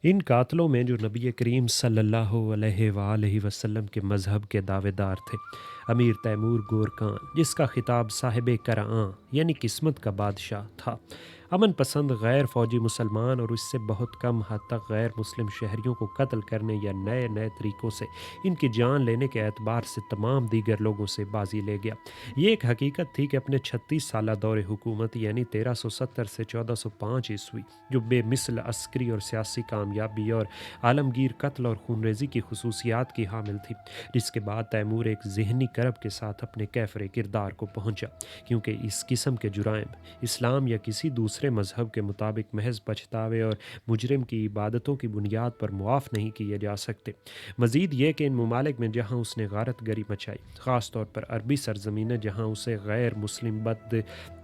ان قاتلوں میں جو نبی کریم صلی اللہ علیہ وآلہ وسلم کے مذہب کے دعوے دار تھے، امیر تیمور گورکان، جس کا خطاب صاحب کرعاں یعنی قسمت کا بادشاہ تھا، امن پسند غیر فوجی مسلمان اور اس سے بہت کم حد تک غیر مسلم شہریوں کو قتل کرنے یا نئے نئے طریقوں سے ان کی جان لینے کے اعتبار سے تمام دیگر لوگوں سے بازی لے گیا۔ یہ ایک حقیقت تھی کہ اپنے 36 سالہ دور حکومت یعنی 1370 سے 1405 عیسوی، جو بے مثل عسکری اور سیاسی کامیابی اور عالمگیر قتل اور خونریزی کی خصوصیات کی حامل تھی، جس کے بعد تیمور ایک ذہنی کرب کے ساتھ اپنے کیفر کردار کو پہنچا، کیونکہ اس قسم کے جرائم اسلام یا کسی دوسرے مذہب کے مطابق محض پچھتاوے اور مجرم کی عبادتوں کی بنیاد پر معاف نہیں کیے جا سکتے۔ مزید یہ کہ ان ممالک میں جہاں اس نے غارت گری مچائی، خاص طور پر عربی سرزمینیں جہاں اسے غیر مسلم بد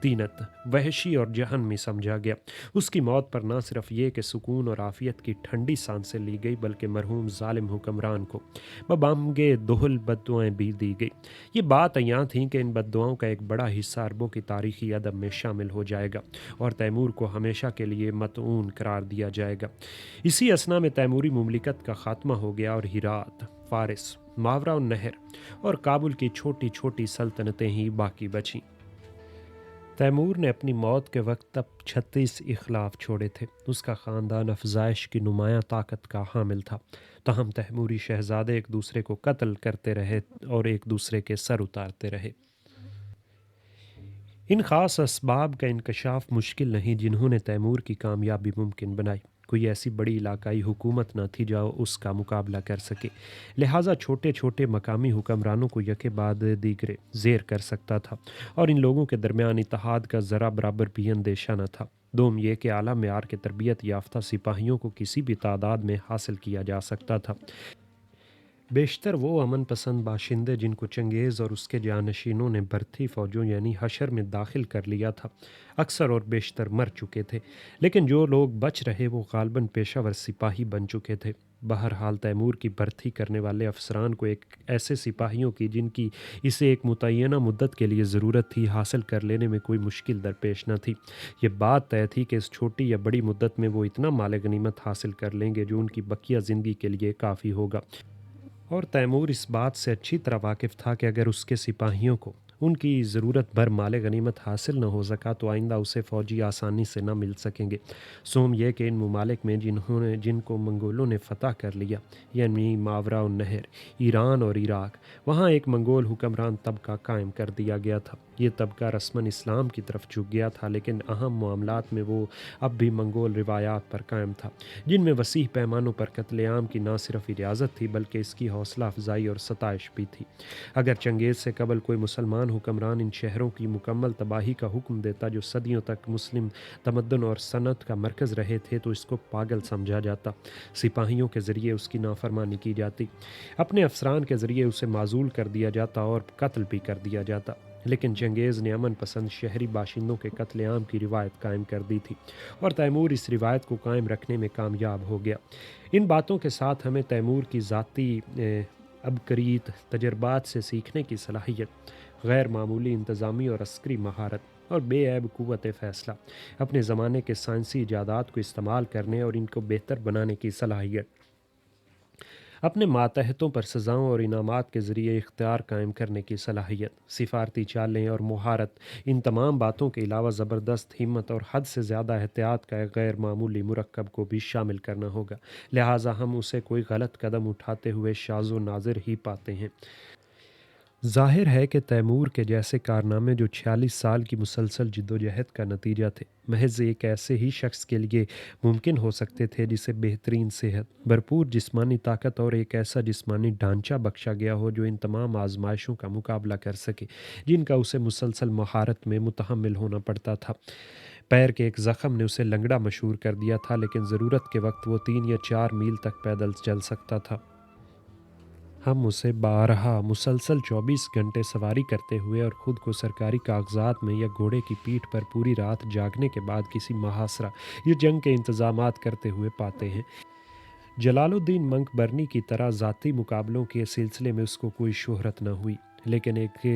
تینت، وحشی اور جہنمی سمجھا گیا، اس کی موت پر نہ صرف یہ کہ سکون اور عافیت کی ٹھنڈی سانسیں لی گئی بلکہ مرحوم ظالم حکمران کو ببانگ دہل بددعائیں بھی دی گئی۔ یہ بات عیاں تھیں کہ ان بددعاؤں کا ایک بڑا حصہ عربوں کی تاریخی ادب میں شامل ہو جائے گا اور تیمور کو ہمیشہ کے لیے مطعون قرار دیا جائے گا۔ اسی اثنا میں تیموری مملکت کا خاتمہ ہو گیا اور ہرات، فارس، ماورا النہر اور کابل کی چھوٹی چھوٹی سلطنتیں ہی باقی بچیں۔ تیمور نے اپنی موت کے وقت تب 36 اخلاف چھوڑے تھے۔ اس کا خاندان افزائش کی نمایاں طاقت کا حامل تھا، تاہم تیموری شہزادے ایک دوسرے کو قتل کرتے رہے اور ایک دوسرے کے سر اتارتے رہے۔ ان خاص اسباب کا انکشاف مشکل نہیں جنہوں نے تیمور کی کامیابی ممکن بنائی۔ کوئی ایسی بڑی علاقائی حکومت نہ تھی جو اس کا مقابلہ کر سکے، لہٰذا چھوٹے چھوٹے مقامی حکمرانوں کو یکے بعد دیگرے زیر کر سکتا تھا، اور ان لوگوں کے درمیان اتحاد کا ذرا برابر بھی اندیشہ نہ تھا۔ دوم یہ کہ اعلیٰ معیار کے تربیت یافتہ سپاہیوں کو کسی بھی تعداد میں حاصل کیا جا سکتا تھا۔ بیشتر وہ امن پسند باشندے جن کو چنگیز اور اس کے جانشینوں نے برتی فوجوں یعنی حشر میں داخل کر لیا تھا، اکثر اور بیشتر مر چکے تھے، لیکن جو لوگ بچ رہے وہ غالباً پیشہ ور سپاہی بن چکے تھے۔ بہرحال تیمور کی برتی کرنے والے افسران کو ایک ایسے سپاہیوں کی جن کی اسے ایک متعینہ مدت کے لیے ضرورت تھی حاصل کر لینے میں کوئی مشکل درپیش نہ تھی۔ یہ بات طے تھی کہ اس چھوٹی یا بڑی مدت میں وہ اتنا مال غنیمت حاصل کر لیں گے جو ان کی بقیہ زندگی کے لیے کافی ہوگا، اور تیمور اس بات سے اچھی طرح واقف تھا کہ اگر اس کے سپاہیوں کو ان کی ضرورت بھر مال غنیمت حاصل نہ ہو سکا تو آئندہ اسے فوجی آسانی سے نہ مل سکیں گے۔ سوم یہ کہ ان ممالک میں جن کو منگولوں نے فتح کر لیا، یعنی ماورا النہر، ایران اور عراق، وہاں ایک منگول حکمران طبقہ قائم کر دیا گیا تھا۔ یہ طبقہ رسماً اسلام کی طرف جھک گیا تھا، لیکن اہم معاملات میں وہ اب بھی منگول روایات پر قائم تھا، جن میں وسیع پیمانوں پر قتل عام کی نہ صرف اجازت تھی بلکہ اس کی حوصلہ افزائی اور ستائش بھی تھی۔ اگر چنگیز سے قبل کوئی مسلمان حکمران ان شہروں کی مکمل تباہی کا حکم دیتا جو صدیوں تک مسلم تمدن اور صنعت کا مرکز رہے تھے تو اس کو پاگل سمجھا جاتا، سپاہیوں کے ذریعے اس کی نافرمانی کی جاتی، اپنے افسران کے ذریعے اسے معزول کر دیا جاتا اور قتل بھی کر دیا جاتا، لیکن چنگیز نے امن پسند شہری باشندوں کے قتل عام کی روایت قائم کر دی تھی، اور تیمور اس روایت کو قائم رکھنے میں کامیاب ہو گیا۔ ان باتوں کے ساتھ ہمیں تیمور کی ذاتی عبقریت، تجربات سے سیکھنے کی صلاحیت، غیر معمولی انتظامی اور عسکری مہارت اور بے عیب قوت فیصلہ، اپنے زمانے کے سائنسی ایجادات کو استعمال کرنے اور ان کو بہتر بنانے کی صلاحیت، اپنے ماتحتوں پر سزاؤں اور انعامات کے ذریعے اختیار قائم کرنے کی صلاحیت، سفارتی چالیں اور مہارت، ان تمام باتوں کے علاوہ زبردست ہمت اور حد سے زیادہ احتیاط کا ایک غیر معمولی مرکب کو بھی شامل کرنا ہوگا، لہٰذا ہم اسے کوئی غلط قدم اٹھاتے ہوئے شاذ و نادر ہی پاتے ہیں۔ ظاہر ہے کہ تیمور کے جیسے کارنامے جو 46 سال کی مسلسل جدوجہد کا نتیجہ تھے، محض ایک ایسے ہی شخص کے لیے ممکن ہو سکتے تھے جسے بہترین صحت، بھرپور جسمانی طاقت اور ایک ایسا جسمانی ڈھانچہ بخشا گیا ہو جو ان تمام آزمائشوں کا مقابلہ کر سکے جن کا اسے مسلسل مہارت میں متحمل ہونا پڑتا تھا۔ پیر کے ایک زخم نے اسے لنگڑا مشہور کر دیا تھا، لیکن ضرورت کے وقت وہ 3 یا 4 میل تک پیدل چل سکتا تھا۔ ہم اسے بارہا مسلسل 24 گھنٹے سواری کرتے ہوئے اور خود کو سرکاری کاغذات میں یا گھوڑے کی پیٹھ پر پوری رات جاگنے کے بعد کسی محاصرہ یا جنگ کے انتظامات کرتے ہوئے پاتے ہیں۔ جلال الدین منک برنی کی طرح ذاتی مقابلوں کے سلسلے میں اس کو کوئی شہرت نہ ہوئی۔ لیکن ایک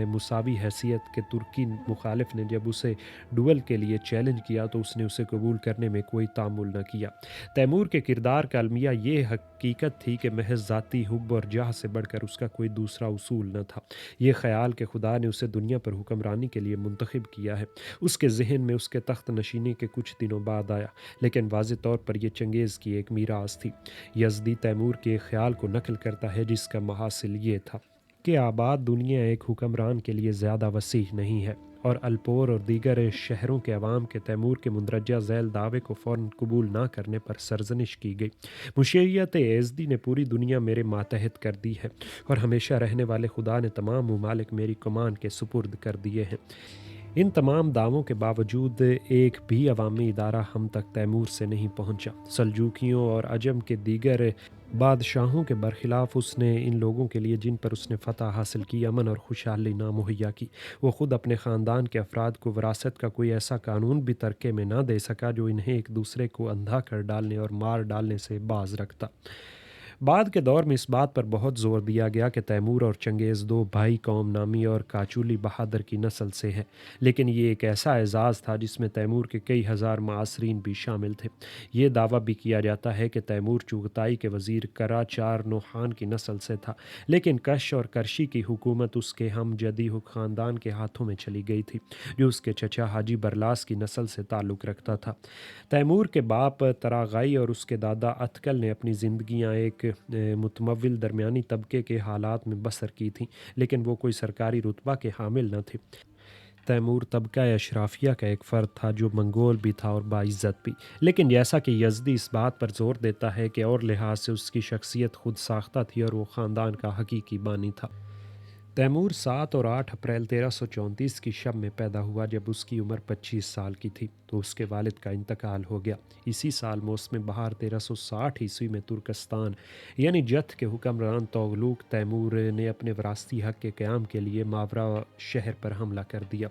مساوی حیثیت کے ترکی مخالف نے جب اسے ڈوئل کے لیے چیلنج کیا تو اس نے اسے قبول کرنے میں کوئی تعامل نہ کیا۔ تیمور کے کردار کا المیہ یہ حقیقت تھی کہ محض ذاتی حب اور جاہ سے بڑھ کر اس کا کوئی دوسرا اصول نہ تھا۔ یہ خیال کہ خدا نے اسے دنیا پر حکمرانی کے لیے منتخب کیا ہے اس کے ذہن میں اس کے تخت نشینی کے کچھ دنوں بعد آیا، لیکن واضح طور پر یہ چنگیز کی ایک میراث تھی۔ یزدی تیمور کے خیال کو نقل کرتا ہے جس کا محاصل یہ تھا کہ آباد دنیا ایک حکمران کے لیے زیادہ وسیع نہیں ہے، اور الپور اور دیگر شہروں کے عوام کے تیمور کے مندرجہ ذیل دعوے کو فوراً قبول نہ کرنے پر سرزنش کی گئی۔ مشیت یزدی نے پوری دنیا میرے ماتحت کر دی ہے، اور ہمیشہ رہنے والے خدا نے تمام ممالک میری کمان کے سپرد کر دیے ہیں۔ ان تمام دعووں کے باوجود ایک بھی عوامی ادارہ ہم تک تیمور سے نہیں پہنچا۔ سلجوکیوں اور عجم کے دیگر بادشاہوں کے برخلاف اس نے ان لوگوں کے لیے جن پر اس نے فتح حاصل کی امن اور خوشحالی نہ مہیا کی۔ وہ خود اپنے خاندان کے افراد کو وراثت کا کوئی ایسا قانون بھی ترکے میں نہ دے سکا جو انہیں ایک دوسرے کو اندھا کر ڈالنے اور مار ڈالنے سے باز رکھتا۔ بعد کے دور میں اس بات پر بہت زور دیا گیا کہ تیمور اور چنگیز دو بھائی قوم نامی اور کاچولی بہادر کی نسل سے ہیں، لیکن یہ ایک ایسا اعزاز تھا جس میں تیمور کے کئی ہزار معاصرین بھی شامل تھے۔ یہ دعویٰ بھی کیا جاتا ہے کہ تیمور چغتائی کے وزیر کراچار نوحان کی نسل سے تھا، لیکن کش اور کرشی کی حکومت اس کے ہم جدی خاندان کے ہاتھوں میں چلی گئی تھی جو اس کے چچا حاجی برلاس کی نسل سے تعلق رکھتا تھا۔ تیمور کے باپ تراغائی اور اس کے دادا اتکل نے اپنی زندگیاں ایک متمول درمیانی طبقے کے حالات میں بسر کی تھیں، لیکن وہ کوئی سرکاری رتبہ کے حامل نہ تھے۔ تیمور طبقہ اشرافیہ کا ایک فرد تھا جو منگول بھی تھا اور باعزت بھی، لیکن جیسا کہ یزدی اس بات پر زور دیتا ہے کہ اور لحاظ سے اس کی شخصیت خود ساختہ تھی اور وہ خاندان کا حقیقی بانی تھا۔ تیمور 7 اور 8 اپریل 1334 کی شب میں پیدا ہوا جب اس کی عمر 25 سال کی تھی تو اس کے والد کا انتقال ہو گیا۔ اسی سال موسم بہار 1360 عیسوی میں ترکستان یعنی جتھ کے حکمران توغلوق تیمور نے اپنے وراثتی حق کے قیام کے لیے ماورا شہر پر حملہ کر دیا۔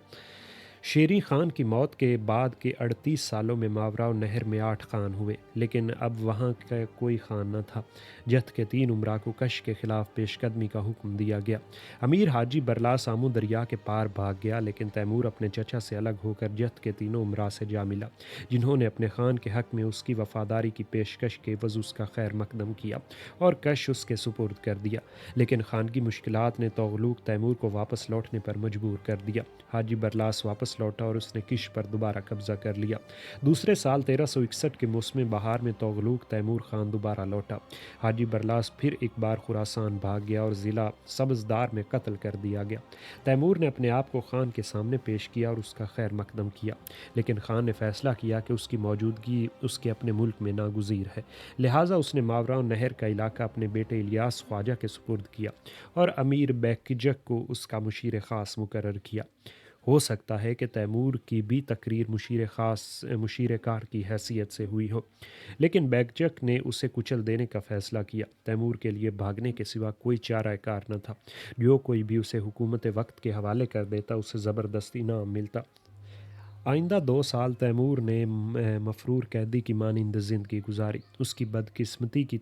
شیریں خان کی موت کے بعد کے 38 سالوں میں ماوراء نہر میں 8 خان ہوئے، لیکن اب وہاں کا کوئی خان نہ تھا۔ جتھ کے 3 امراء کو کش کے خلاف پیش قدمی کا حکم دیا گیا۔ امیر حاجی برلاس آمو دریا کے پار بھاگ گیا، لیکن تیمور اپنے چچا سے الگ ہو کر جتھ کے 3 امراء سے جا ملا جنہوں نے اپنے خان کے حق میں اس کی وفاداری کی پیشکش کے عوض اس کا خیر مقدم کیا اور کش اس کے سپرد کر دیا، لیکن خانگی مشکلات نے توغلوق تیمور کو واپس لوٹنے پر مجبور کر دیا۔ حاجی برلاس واپس لوٹا اور اس نے کش پر دوبارہ قبضہ کر لیا۔ دوسرے سال 1361 کے موسم بہار میں توغلوق تیمور خان دوبارہ لوٹا۔ حاجی برلاس پھر ایک بار خراسان بھاگ گیا اور ضلع سبزدار میں قتل کر دیا گیا۔ تیمور نے اپنے آپ کو خان کے سامنے پیش کیا اور اس کا خیر مقدم کیا، لیکن خان نے فیصلہ کیا کہ اس کی موجودگی اس کے اپنے ملک میں ناگزیر ہے، لہٰذا اس نے ماوراء نہر کا علاقہ اپنے بیٹے الیاس خواجہ کے سپرد کیا اور امیر بیکجک کو اس کا مشیر خاص مقرر کیا۔ ہو سکتا ہے کہ تیمور کی بھی تقریر مشیر کار کی حیثیت سے ہوئی ہو، لیکن بیکجک نے اسے کچل دینے کا فیصلہ کیا۔ تیمور کے لیے بھاگنے کے سوا کوئی چارہ کار نہ تھا۔ جو کوئی بھی اسے حکومت وقت کے حوالے کر دیتا اسے زبردستی انعام ملتا۔ آئندہ 2 سال تیمور نے مفرور قیدی کی مانند زندگی گزاری۔ اس کی بدقسمتی کی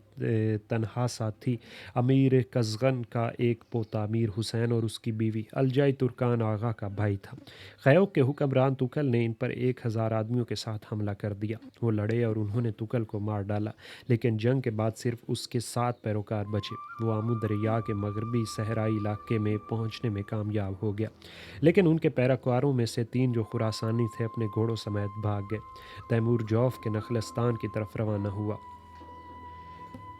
تنہا ساتھی امیر قزغن کا ایک پوتا امیر حسین اور اس کی بیوی الجائی ترکان آغا کا بھائی تھا۔ خیوک کے حکمران تکل نے ان پر 1000 آدمیوں کے ساتھ حملہ کر دیا۔ وہ لڑے اور انہوں نے تکل کو مار ڈالا، لیکن جنگ کے بعد صرف اس کے 7 پیروکار بچے۔ وہ آمو دریا کے مغربی صحرائی علاقے میں پہنچنے میں کامیاب ہو گیا، لیکن ان کے پیروکاروں میں سے 3 جو خراسانی تھے اپنے گھوڑوں سمیت بھاگ گئے۔ تیمور جوف کے نخلستان کی طرف روانہ ہوا۔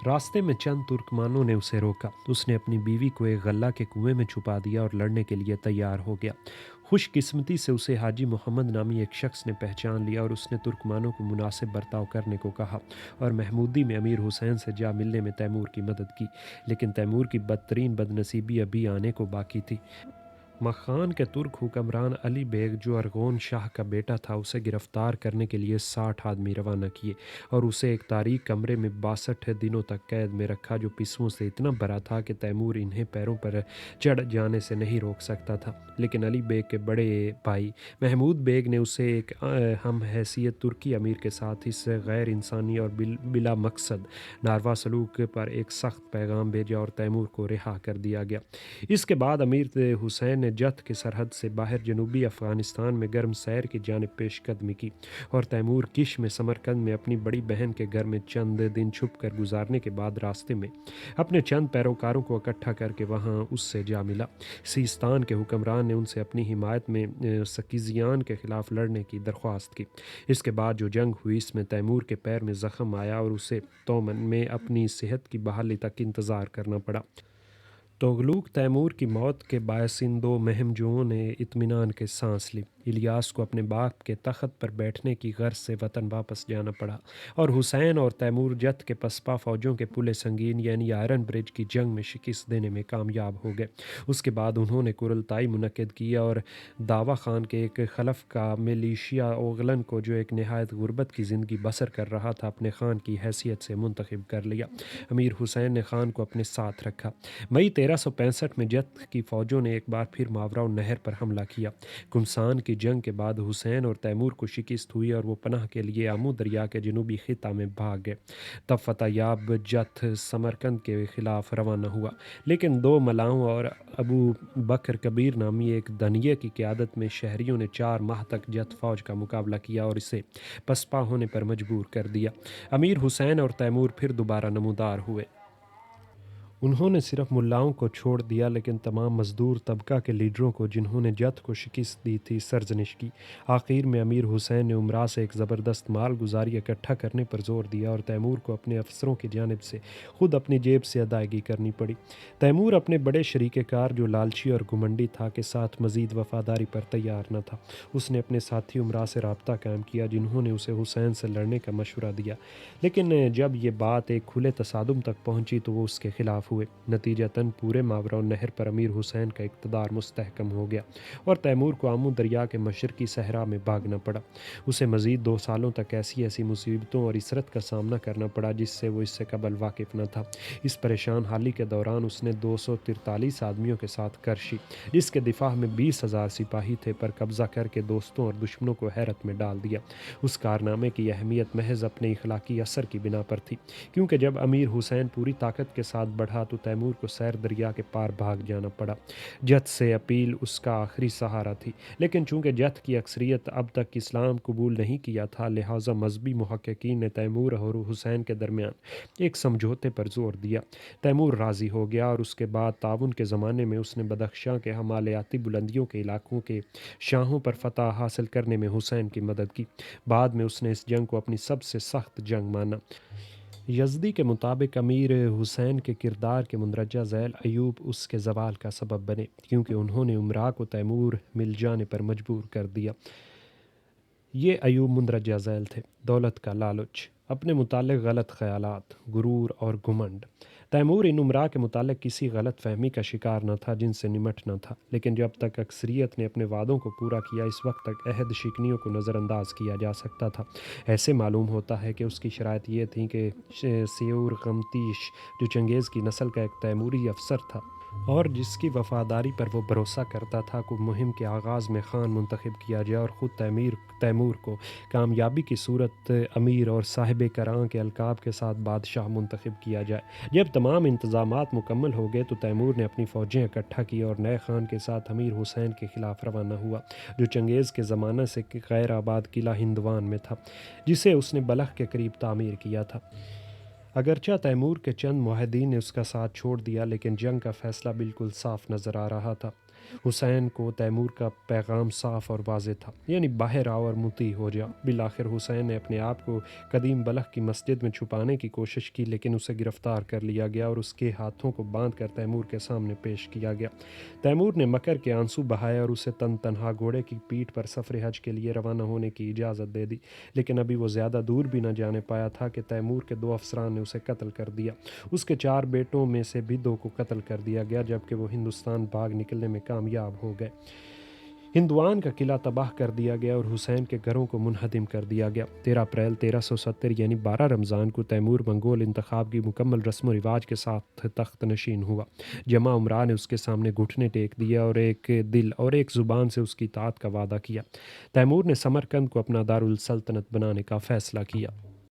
راستے میں چند ترکمانوں نے اسے روکا۔ اس نے اپنی بیوی کو ایک غلہ کے کنویں میں چھپا دیا اور لڑنے کے لیے تیار ہو گیا۔ خوش قسمتی سے اسے حاجی محمد نامی ایک شخص نے پہچان لیا اور اس نے ترکمانوں کو مناسب برتاؤ کرنے کو کہا اور محمودی میں امیر حسین سے جا ملنے میں تیمور کی مدد کی، لیکن تیمور کی بدترین بدنصیبی ابھی آنے کو باقی تھی۔ مخان کے ترک حکمران علی بیگ جو ارغون شاہ کا بیٹا تھا اسے گرفتار کرنے کے لیے 60 آدمی روانہ کیے اور اسے ایک تاریک کمرے میں 62 دنوں تک قید میں رکھا، جو پسوؤں سے اتنا بڑا تھا کہ تیمور انہیں پیروں پر چڑھ جانے سے نہیں روک سکتا تھا۔ لیکن علی بیگ کے بڑے بھائی محمود بیگ نے اسے ایک ہم حیثیت ترکی امیر کے ساتھ اس غیر انسانی اور بلا مقصد ناروا سلوک پر ایک سخت پیغام بھیجا اور تیمور کو رہا کر دیا گیا۔ اس کے بعد امیر حسین نے جت کی سرحد سے باہر جنوبی افغانستان میں گرم سیر کی جانب پیش قدمی کی اور تیمور کش میں سمرقند میں اپنی بڑی بہن کے گھر میں چند دن چھپ کر گزارنے کے بعد راستے میں اپنے چند پیروکاروں کو اکٹھا کر کے وہاں اس سے جا ملا۔ سیستان کے حکمران نے ان سے اپنی حمایت میں سکیزیان کے خلاف لڑنے کی درخواست کی۔ اس کے بعد جو جنگ ہوئی اس میں تیمور کے پیر میں زخم آیا اور اسے تومن میں اپنی صحت کی بحالی تک انتظار کرنا پڑا۔ تغلق تیمور کی موت کے باعث ان دو مہمجوؤں نے اطمینان کے سانس لی۔ الیاس کو اپنے باپ کے تخت پر بیٹھنے کی غرض سے وطن واپس جانا پڑا اور حسین اور تیمور جت کے پسپا فوجوں کے پل سنگین یعنی آئرن برج کی جنگ میں شکست دینے میں کامیاب ہو گئے۔ اس کے بعد انہوں نے کرلتائی منعقد کیا اور داوا خان کے ایک خلف کا ملیشیا اوغلن کو جو ایک نہایت غربت کی زندگی بسر کر رہا تھا اپنے خان کی حیثیت سے منتخب کر لیا۔ امیر حسین نے خان کو اپنے ساتھ رکھا۔ مئی 1365 میں جت کی فوجوں نے ایک بار پھر ماوراء نہر پر حملہ کیا۔ کمسان کی جنگ کے بعد حسین اور تیمور کو شکست ہوئی اور وہ پناہ کے لیے آمو دریا کے جنوبی خطہ میں بھاگ گئے۔ تب فتح یاب جت سمرقند کے خلاف روانہ ہوا، لیکن دو ملاؤں اور ابو بکر کبیر نامی ایک دھنیے کی قیادت میں شہریوں نے 4 ماہ تک جت فوج کا مقابلہ کیا اور اسے پسپا ہونے پر مجبور کر دیا۔ امیر حسین اور تیمور پھر دوبارہ نمودار ہوئے۔ انہوں نے صرف ملاؤں کو چھوڑ دیا لیکن تمام مزدور طبقہ کے لیڈروں کو جنہوں نے جت کو شکست دی تھی سرزنش کی۔ آخر میں امیر حسین نے امراء سے ایک زبردست مال گزاری اکٹھا کرنے پر زور دیا اور تیمور کو اپنے افسروں کی جانب سے خود اپنی جیب سے ادائیگی کرنی پڑی۔ تیمور اپنے بڑے شریک کار جو لالچی اور گھمنڈی تھا کے ساتھ مزید وفاداری پر تیار نہ تھا۔ اس نے اپنے ساتھی امراء سے رابطہ قائم کیا جنہوں نے اسے حسین سے لڑنے کا مشورہ دیا، لیکن جب یہ بات ایک کھلے تصادم تک پہنچی تو وہ اس کے خلاف ہوئے۔ نتیجتاً پورے ماوراء نہر پر امیر حسین کا اقتدار مستحکم ہو گیا اور تیمور کو آمو دریا کے مشرقی صحرا میں بھاگنا پڑا۔ اسے مزید 2 سالوں تک ایسی مصیبتوں اور اسرت کا سامنا کرنا پڑا جس سے وہ اس سے قبل واقف نہ تھا۔ اس پریشان حالی کے دوران اس نے 243 آدمیوں کے ساتھ کرشی، جس کے دفاع میں 20,000 سپاہی تھے، پر قبضہ کر کے دوستوں اور دشمنوں کو حیرت میں ڈال دیا۔ اس کارنامے کی اہمیت محض اپنے اخلاقی اثر کی بنا پر تھی، کیونکہ جب امیر حسین پوری طاقت کے ساتھ بڑھا تو تیمور کو سیر دریا کے پار بھاگ جانا پڑا۔ جت سے اپیل اس کا آخری سہارا تھی، لیکن چونکہ جت کی اکثریت اب تک اسلام قبول نہیں کیا تھا لہٰذا مذہبی محققین نے تیمور اور حسین کے درمیان ایک سمجھوتے پر زور دیا۔ تیمور راضی ہو گیا اور اس کے بعد تعاون کے زمانے میں اس نے بدخشاں کے ہمالیاتی بلندیوں کے علاقوں کے شاہوں پر فتح حاصل کرنے میں حسین کی مدد کی۔ بعد میں اس نے اس جنگ کو اپنی سب سے سخت جنگ مانا۔ یزدی کے مطابق امیر حسین کے کردار کے مندرجہ ذیل ایوب اس کے زوال کا سبب بنے، کیونکہ انہوں نے امراء کو تیمور مل جانے پر مجبور کر دیا۔ یہ ایوب مندرجہ ذیل تھے: دولت کا لالچ، اپنے متعلق غلط خیالات، غرور اور گھمنڈ۔ تیمور ان امراء کے متعلق کسی غلط فہمی کا شکار نہ تھا جن سے نمٹنا تھا، لیکن جب تک اکثریت نے اپنے وعدوں کو پورا کیا اس وقت تک عہد شکنیوں کو نظر انداز کیا جا سکتا تھا۔ ایسے معلوم ہوتا ہے کہ اس کی شرائط یہ تھیں کہ سیور غمتیش جو چنگیز کی نسل کا ایک تیموری افسر تھا اور جس کی وفاداری پر وہ بھروسہ کرتا تھا کو مہم کے آغاز میں خان منتخب کیا جائے اور خود تیمور کو کامیابی کی صورت امیر اور صاحب کراں کے القاب کے ساتھ بادشاہ منتخب کیا جائے۔ جب تمام انتظامات مکمل ہو گئے تو تیمور نے اپنی فوجیں اکٹھا کی اور نئے خان کے ساتھ امیر حسین کے خلاف روانہ ہوا، جو چنگیز کے زمانے سے غیر آباد قلعہ ہندوان میں تھا جسے اس نے بلخ کے قریب تعمیر کیا تھا۔ اگرچہ تیمور کے چند معاہدین نے اس کا ساتھ چھوڑ دیا لیکن جنگ کا فیصلہ بالکل صاف نظر آ رہا تھا۔ حسین کو تیمور کا پیغام صاف اور واضح تھا، یعنی باہر آؤ اور مطیع ہو جاؤ۔ بالآخر حسین نے اپنے آپ کو قدیم بلخ کی مسجد میں چھپانے کی کوشش کی لیکن اسے گرفتار کر لیا گیا اور اس کے ہاتھوں کو باندھ کر تیمور کے سامنے پیش کیا گیا۔ تیمور نے مکر کے آنسو بہائے اور اسے تنہا گھوڑے کی پیٹھ پر سفر حج کے لیے روانہ ہونے کی اجازت دے دی، لیکن ابھی وہ زیادہ دور بھی نہ جانے پایا تھا کہ تیمور کے 2 افسران نے اسے قتل کر دیا۔ اس کے 4 بیٹوں میں سے بھی 2 کو قتل کر دیا گیا جبکہ وہ ہندوستان بھاگ نکلنے میں کامیاب ہو گئے۔ ہندوان کا قلعہ تباہ کر دیا گیا اور حسین کے گھروں کو منہدم کر دیا گیا۔ 13 اپریل 1370 یعنی 12 رمضان کو تیمور منگول انتخاب کی مکمل رسم و رواج کے ساتھ تخت نشین ہوا۔ جمع امراء نے اس کے سامنے گھٹنے ٹیک دیے اور ایک دل اور ایک زبان سے اس کی اطاعت کا وعدہ کیا۔ تیمور نے سمرقند کو اپنا دارالسلطنت بنانے کا فیصلہ کیا۔